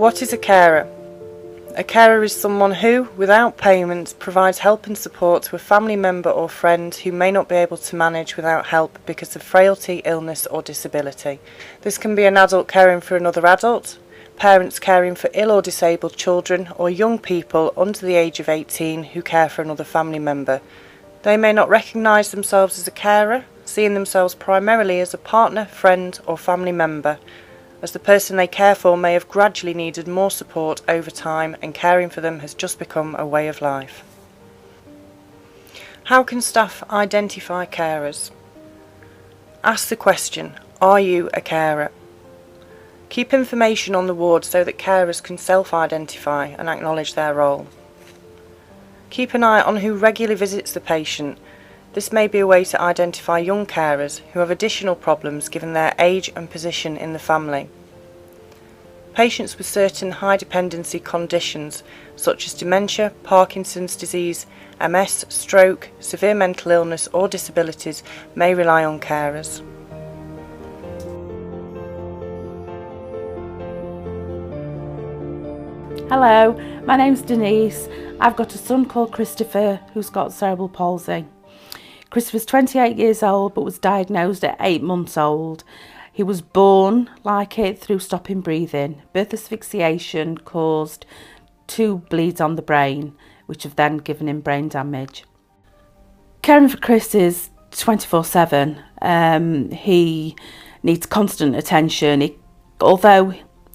What is a carer? A carer is someone who, without payment, provides help and support to a family member or friend who may not be able to manage without help because of frailty, illness or disability. This can be an adult caring for another adult, parents caring for ill or disabled children, or young people under the age of 18 who care for another family member. They may not recognise themselves as a carer, seeing themselves primarily as a partner, friend or family member, as the person they care for may have gradually needed more support over time and caring for them has just become a way of life. How can staff identify carers? Ask the question, are you a carer? Keep information on the ward so that carers can self-identify and acknowledge their role. Keep an eye on who regularly visits the patient. This may be a way to identify young carers who have additional problems given their age and position in the family. Patients with certain high dependency conditions such as dementia, Parkinson's disease, MS, stroke, severe mental illness or disabilities may rely on carers. Hello, my name's Denise. I've got a son called Christopher who's got cerebral palsy. Christopher's 28 years old but was diagnosed at 8 months old. He was born like it through stopping breathing. Birth asphyxiation caused 2 bleeds on the brain, which have then given him brain damage. Caring for Chris is 24/7. He needs constant attention. Although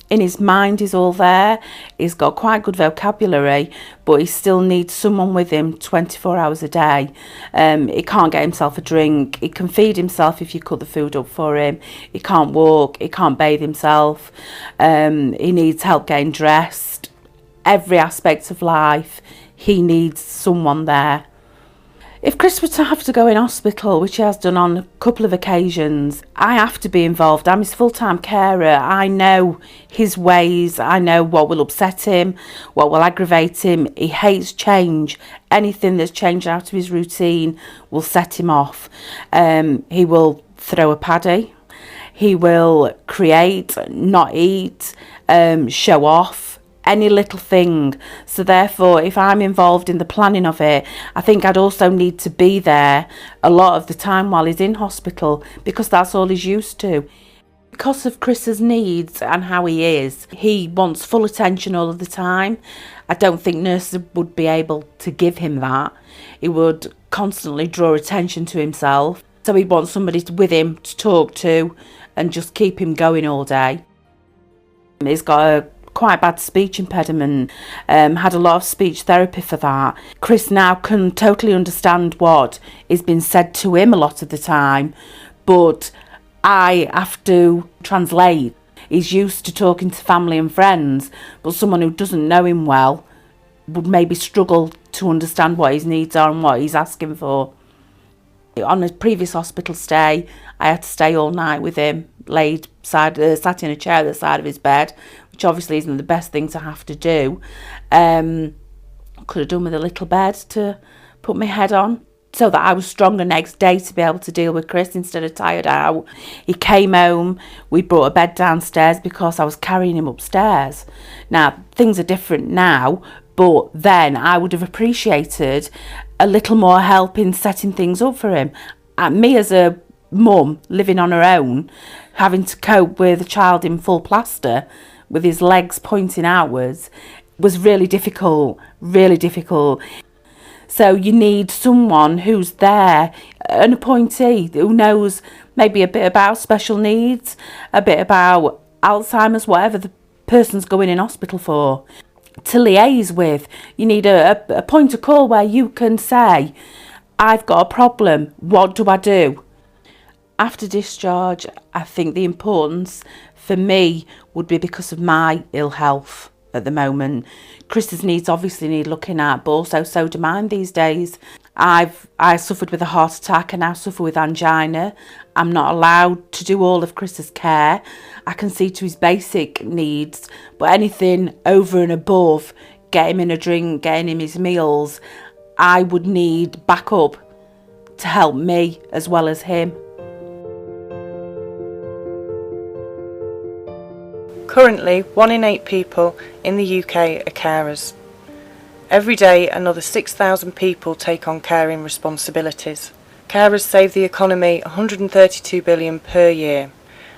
in his mind is all there, he's got quite good vocabulary, but he still needs someone with him 24 hours a day. He can't get himself a drink, he can feed himself if you cut the food up for him, he can't walk, he can't bathe himself, he needs help getting dressed. Every aspect of life, he needs someone there. If Chris were to have to go in hospital, which he has done on a couple of occasions, I have to be involved. I'm his full-time carer. I know his ways. I know what will upset him, what will aggravate him. He hates change. Anything that's changed out of his routine will set him off. He will throw a paddy. He will create, not eat, show off. Any little thing. So therefore, if I'm involved in the planning of it, I think I'd also need to be there a lot of the time while he's in hospital, because that's all he's used to. Because of Chris's needs and how he is, he wants full attention all of the time. I don't think nurses would be able to give him that. He would constantly draw attention to himself. So he wants somebody with him to talk to and just keep him going all day. He's got a quite bad speech impediment, had a lot of speech therapy for that. Chris now can totally understand what is being said to him a lot of the time, but I have to translate. He's used to talking to family and friends, but someone who doesn't know him well would maybe struggle to understand what his needs are and what he's asking for. On a previous hospital stay, I had to stay all night with him, sat in a chair at the side of his bed, which obviously isn't the best thing to have to do. Could have done with a little bed to put my head on so that I was stronger next day to be able to deal with Chris instead of tired out. He came home, we brought a bed downstairs because I was carrying him upstairs. Now, things are different now, but then I would have appreciated a little more help in setting things up for him. Me as a mum living on her own, having to cope with a child in full plaster with his legs pointing outwards was really difficult. So you need someone who's there, an appointee who knows maybe a bit about special needs, a bit about Alzheimer's, whatever the person's going in hospital for, to liaise with. You need a point of call where you can say, I've got a problem, what do I do? After discharge, I think the importance for me would be because of my ill health at the moment. Chris's needs obviously need looking at, but also so do mine these days. I suffered with a heart attack and now suffer with angina. I'm not allowed to do all of Chris's care. I can see to his basic needs, but anything over and above, get him in a drink, getting him his meals, I would need backup to help me as well as him. Currently, 1 in 8 people in the UK are carers. Every day, another 6,000 people take on caring responsibilities. Carers save the economy £132 billion per year,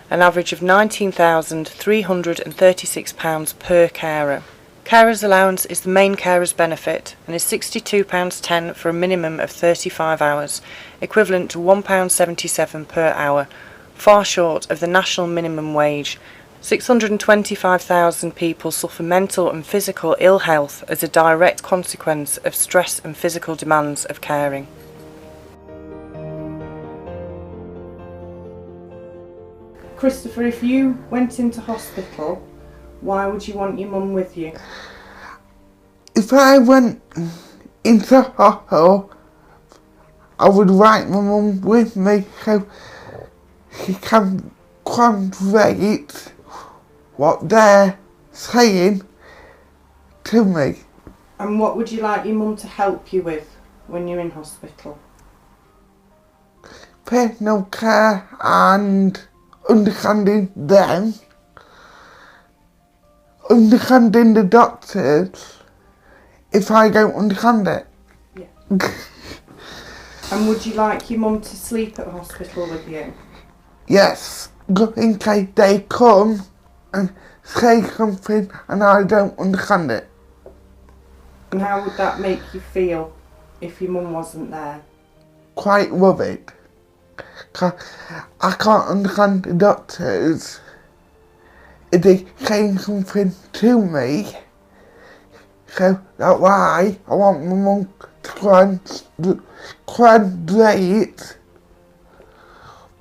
an average of £19,336 per carer. Carers allowance is the main carers benefit and is £62.10 for a minimum of 35 hours, equivalent to £1.77 per hour, far short of the national minimum wage. 625,000 people suffer mental and physical ill health as a direct consequence of stress and physical demands of caring. Christopher, if you went into hospital, why would you want your mum with you? If I went into hospital, I would like my mum with me so she can translate what they're saying to me. And what would you like your mum to help you with when you're in hospital? Personal care and understanding them, understanding the doctors if I don't understand it. Yeah. And would you like your mum to sleep at hospital with you? Yes, in case they come and say something and I don't understand it. And how would that make you feel if your mum wasn't there? Quite worried. 'Cause I can't understand the doctors if they say something to me. So that's why I want my mum to translate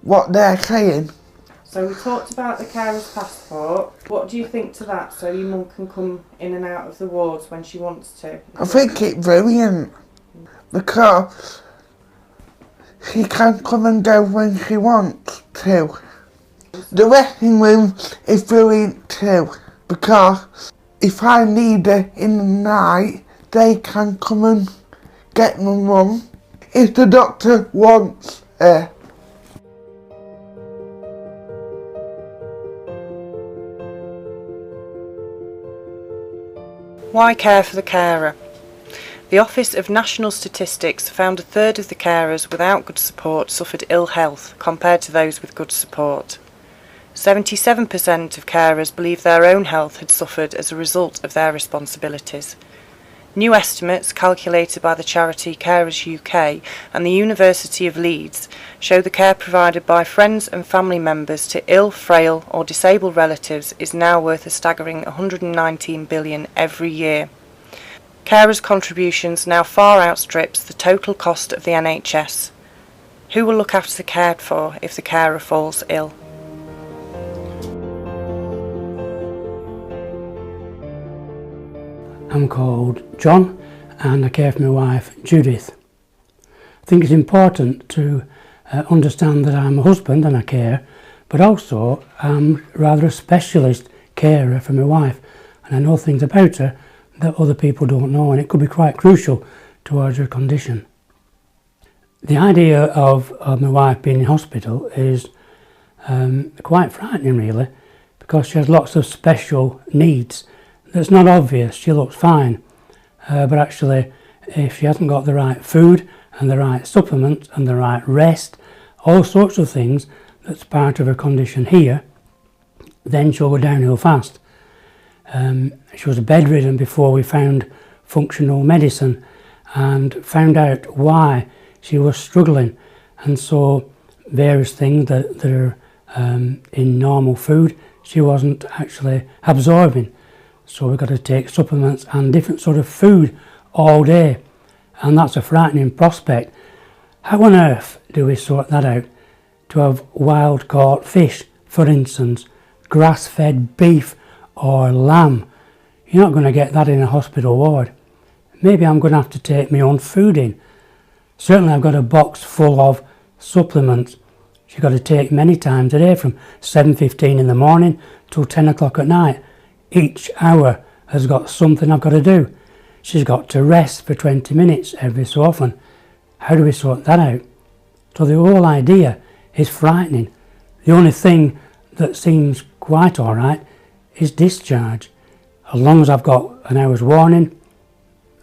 what they're saying. So we talked about the carer's passport. What do you think to that, so your mum can come in and out of the wards when she wants to? I think it's brilliant because she can come and go when she wants to. The waiting room is brilliant too because if I need her in the night, they can come and get my mum if the doctor wants her. Why care for the carer? The Office of National Statistics found a third of the carers without good support suffered ill health compared to those with good support. 77% of carers believe their own health had suffered as a result of their responsibilities. New estimates calculated by the charity Carers UK and the University of Leeds show the care provided by friends and family members to ill, frail or disabled relatives is now worth a staggering £119 billion every year. Carers' contributions now far outstrips the total cost of the NHS. Who will look after the cared for if the carer falls ill? I'm called John and I care for my wife Judith. I think it's important to understand that I'm a husband and I care, but also I'm rather a specialist carer for my wife and I know things about her that other people don't know, and it could be quite crucial towards her condition. The idea of my wife being in hospital is quite frightening really, because she has lots of special needs. That's not obvious. She looks fine, but actually if she hasn't got the right food and the right supplements and the right rest, all sorts of things that's part of her condition here, then she'll go downhill fast. She was bedridden before we found functional medicine and found out why she was struggling, and so various things that are in normal food she wasn't actually absorbing. So we've got to take supplements and different sort of food all day, and that's a frightening prospect. How on earth do we sort that out? To have wild caught fish, for instance, grass-fed beef or lamb. You're not going to get that in a hospital ward. Maybe I'm going to have to take my own food in. Certainly I've got a box full of supplements. She's got to take many times a day from 7:15 in the morning till 10 o'clock at night. Each hour has got something I've got to do. She's got to rest for 20 minutes every so often. How do we sort that out? So the whole idea is frightening. The only thing that seems quite alright is discharge. As long as I've got an hour's warning,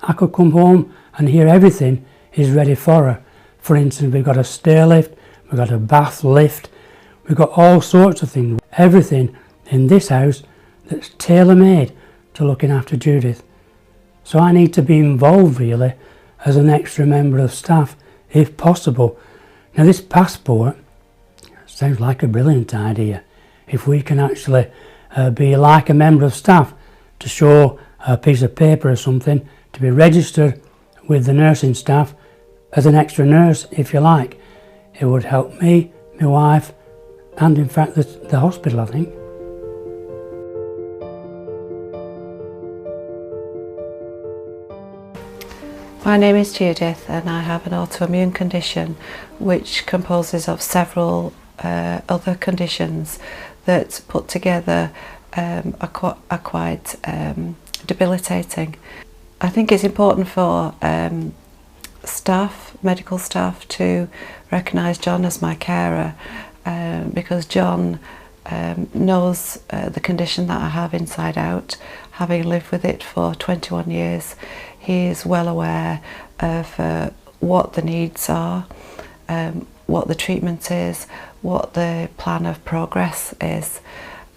I could come home and hear everything is ready for her. For instance, we've got a stair lift, we've got a bath lift, we've got all sorts of things. Everything in this house that's tailor-made to looking after Judith. So I need to be involved really as an extra member of staff if possible. Now this passport sounds like a brilliant idea. If we can actually be like a member of staff to show a piece of paper or something to be registered with the nursing staff as an extra nurse, if you like, it would help me, my wife, and in fact the hospital, I think. My name is Judith and I have an autoimmune condition which composes of several other conditions that put together are quite debilitating. I think it's important for medical staff to recognise John as my carer because John knows the condition that I have inside out, having lived with it for 21 years. He is well aware of what the needs are, what the treatment is, what the plan of progress is.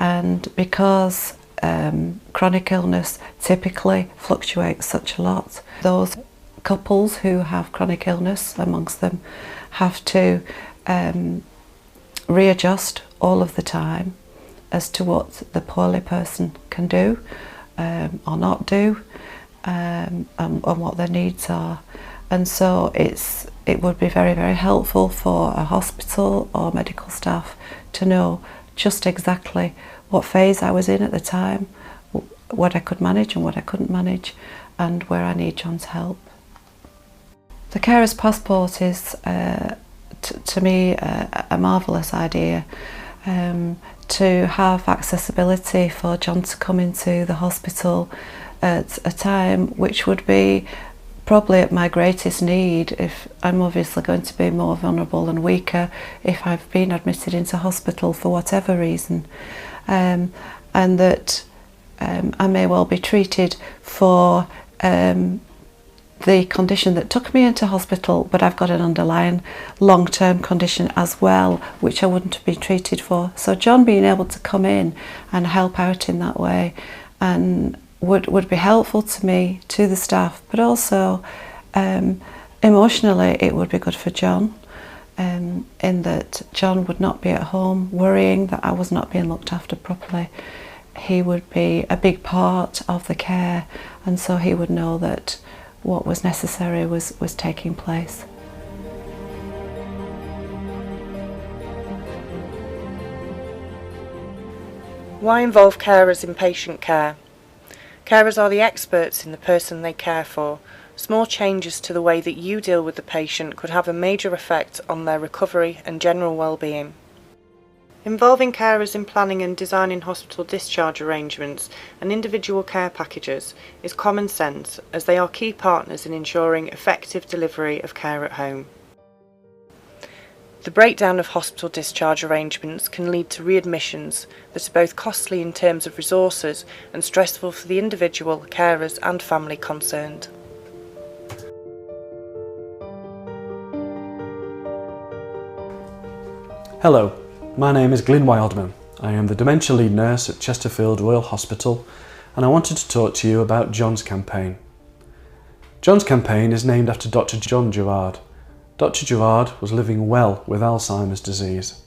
And because chronic illness typically fluctuates such a lot, those couples who have chronic illness amongst them have to readjust all of the time as to what the poorly person can do or not do, and what their needs are. And so it would be very, very helpful for a hospital or medical staff to know just exactly what phase I was in at the time, what I could manage and what I couldn't manage, and where I need John's help. The carer's passport is, to me, a marvellous idea. To have accessibility for John to come into the hospital at a time which would be probably at my greatest need, if I'm obviously going to be more vulnerable and weaker if I've been admitted into hospital for whatever reason, and that I may well be treated for the condition that took me into hospital, but I've got an underlying long-term condition as well, which I wouldn't have been treated for. So John being able to come in and help out in that way and would be helpful to me, to the staff, but also emotionally it would be good for John, in that John would not be at home worrying that I was not being looked after properly. He would be a big part of the care, and so he would know that what was necessary was taking place. Why involve carers in patient care? Carers are the experts in the person they care for. Small changes to the way that you deal with the patient could have a major effect on their recovery and general well-being. Involving carers in planning and designing hospital discharge arrangements and individual care packages is common sense, as they are key partners in ensuring effective delivery of care at home. The breakdown of hospital discharge arrangements can lead to readmissions that are both costly in terms of resources and stressful for the individual, carers and family concerned. Hello. My name is Glyn Wildman. I am the Dementia Lead Nurse at Chesterfield Royal Hospital, and I wanted to talk to you about John's campaign. John's campaign is named after Dr. John Gerard. Dr. Gerard was living well with Alzheimer's disease.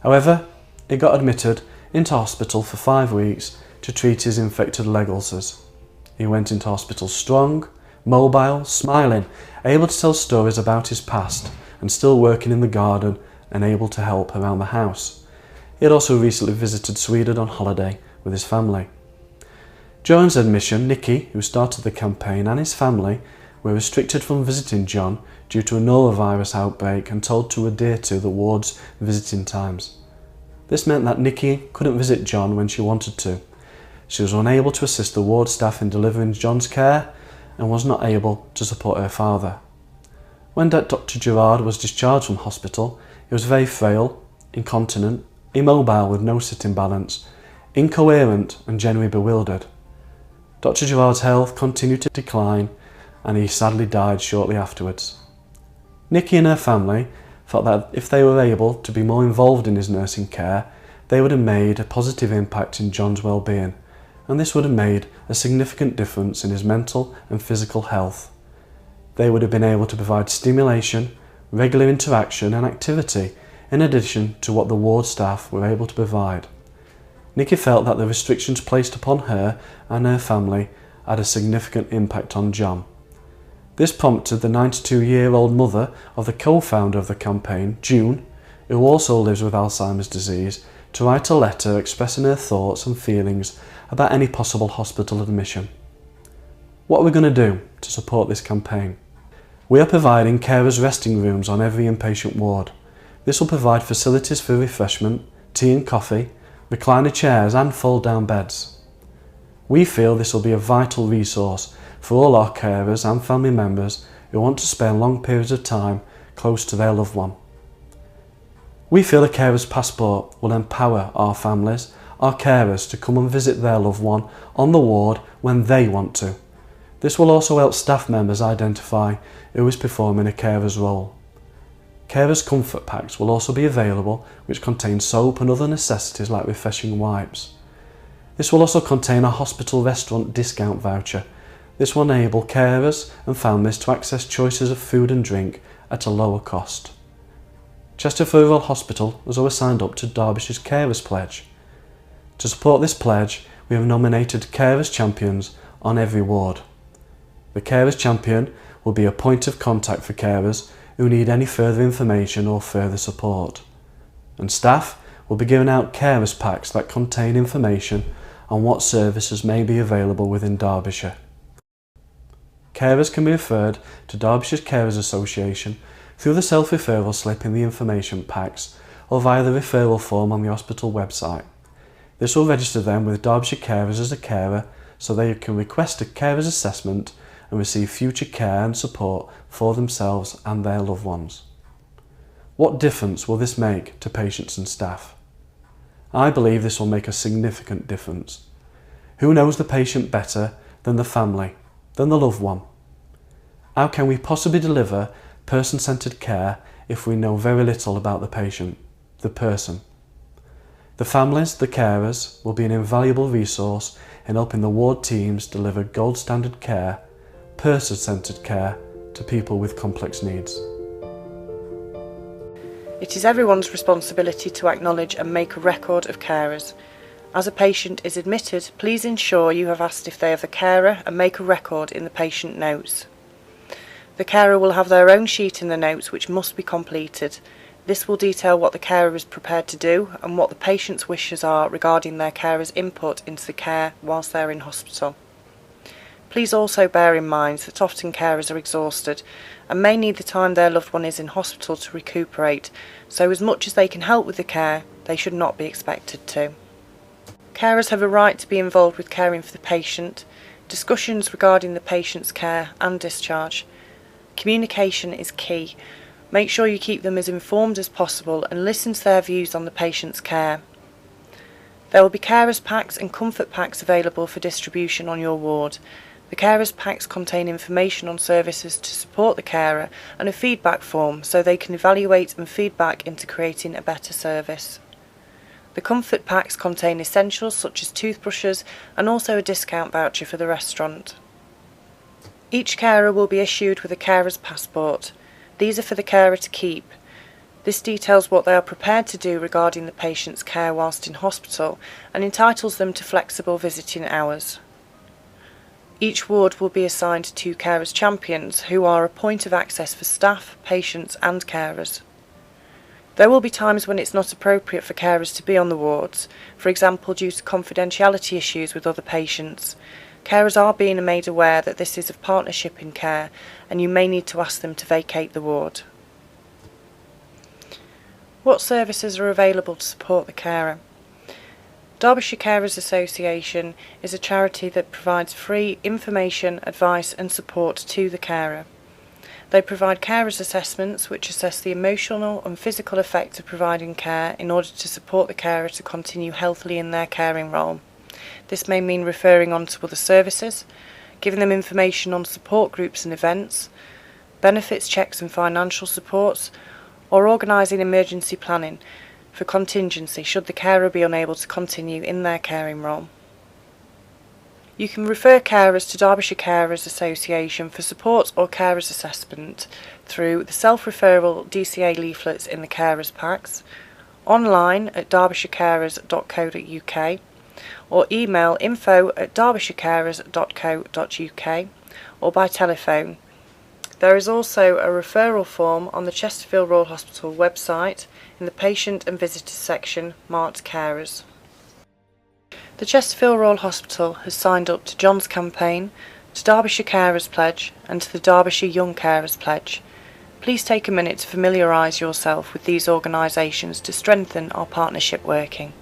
However, he got admitted into hospital for 5 weeks to treat his infected leg ulcers. He went into hospital strong, mobile, smiling, able to tell stories about his past, and still working in the garden and able to help around the house. He had also recently visited Sweden on holiday with his family. During his admission, Nicky, who started the campaign, and his family were restricted from visiting John due to a norovirus outbreak and told to adhere to the ward's visiting times. This meant that Nicky couldn't visit John when she wanted to. She was unable to assist the ward staff in delivering John's care and was not able to support her father. When Dr. Gerard was discharged from hospital, he was very frail, incontinent, immobile with no sitting balance. incoherent and generally bewildered. Dr. Gerard's health continued to decline and he sadly died shortly afterwards. Nikki and her family felt that if they were able to be more involved in his nursing care, they would have made a positive impact in John's well-being, and this would have made a significant difference in his mental and physical health. They would have been able to provide stimulation, regular interaction and activity in addition to what the ward staff were able to provide. Nikki felt that the restrictions placed upon her and her family had a significant impact on John. This prompted the 92-year-old mother of the co-founder of the campaign, June, who also lives with Alzheimer's disease, to write a letter expressing her thoughts and feelings about any possible hospital admission. What are we going to do to support this campaign? We are providing carers' resting rooms on every inpatient ward. This will provide facilities for refreshment, tea and coffee, recliner chairs and fold-down beds. We feel this will be a vital resource for all our carers and family members who want to spend long periods of time close to their loved one. We feel a carer's passport will empower our families, our carers, to come and visit their loved one on the ward when they want to. This will also help staff members identify who is performing a carer's role. Carers' comfort packs will also be available, which contain soap and other necessities like refreshing wipes. This will also contain a hospital restaurant discount voucher. This will enable carers and families to access choices of food and drink at a lower cost. Chesterfield Royal Hospital has always signed up to Derbyshire's Carers Pledge. To support this pledge, we have nominated Carers Champions on every ward. The Carers Champion will be a point of contact for carers who need any further information or further support. And staff will be giving out carers packs that contain information on what services may be available within Derbyshire. Carers can be referred to Derbyshire's Carers Association through the self-referral slip in the information packs or via the referral form on the hospital website. This will register them with Derbyshire Carers as a carer so they can request a carers assessment and receive future care and support for themselves and their loved ones. What difference will this make to patients and staff? I believe this will make a significant difference. Who knows the patient better than the family, than the loved one? How can we possibly deliver person-centred care if we know very little about the patient, the person? The families, the carers, will be an invaluable resource in helping the ward teams deliver gold standard care, person-centred care to people with complex needs. It is everyone's responsibility to acknowledge and make a record of carers. As a patient is admitted, please ensure you have asked if they have a carer and make a record in the patient notes. The carer will have their own sheet in the notes which must be completed. This will detail what the carer is prepared to do and what the patient's wishes are regarding their carer's input into the care whilst they're in hospital. Please also bear in mind that often carers are exhausted and may need the time their loved one is in hospital to recuperate, so as much as they can help with the care, they should not be expected to. Carers have a right to be involved with caring for the patient, discussions regarding the patient's care and discharge. Communication is key. Make sure you keep them as informed as possible and listen to their views on the patient's care. There will be carers packs and comfort packs available for distribution on your ward. The carers packs contain information on services to support the carer and a feedback form so they can evaluate and feedback into creating a better service. The comfort packs contain essentials such as toothbrushes and also a discount voucher for the restaurant. Each carer will be issued with a carer's passport. These are for the carer to keep. This details what they are prepared to do regarding the patient's care whilst in hospital and entitles them to flexible visiting hours. Each ward will be assigned 2 carers champions who are a point of access for staff, patients and carers. There will be times when it's not appropriate for carers to be on the wards, for example due to confidentiality issues with other patients. Carers are being made aware that this is a partnership in care and you may need to ask them to vacate the ward. What services are available to support the carer? Derbyshire Carers Association is a charity that provides free information, advice and support to the carer. They provide carers assessments which assess the emotional and physical effect of providing care in order to support the carer to continue healthily in their caring role. This may mean referring on to other services, giving them information on support groups and events, benefits checks and financial supports, or organising emergency planning for contingency should the carer be unable to continue in their caring role. You can refer carers to Derbyshire Carers Association for support or carers assessment through the self-referral DCA leaflets in the carers packs, online at derbyshirecarers.co.uk, or email info@derbyshirecarers.co.uk, or by telephone. There is also a referral form on the Chesterfield Royal Hospital website in the Patient and Visitors section marked Carers. The Chesterfield Royal Hospital has signed up to John's campaign, to Derbyshire Carers Pledge and to the Derbyshire Young Carers Pledge. Please take a minute to familiarise yourself with these organisations to strengthen our partnership working.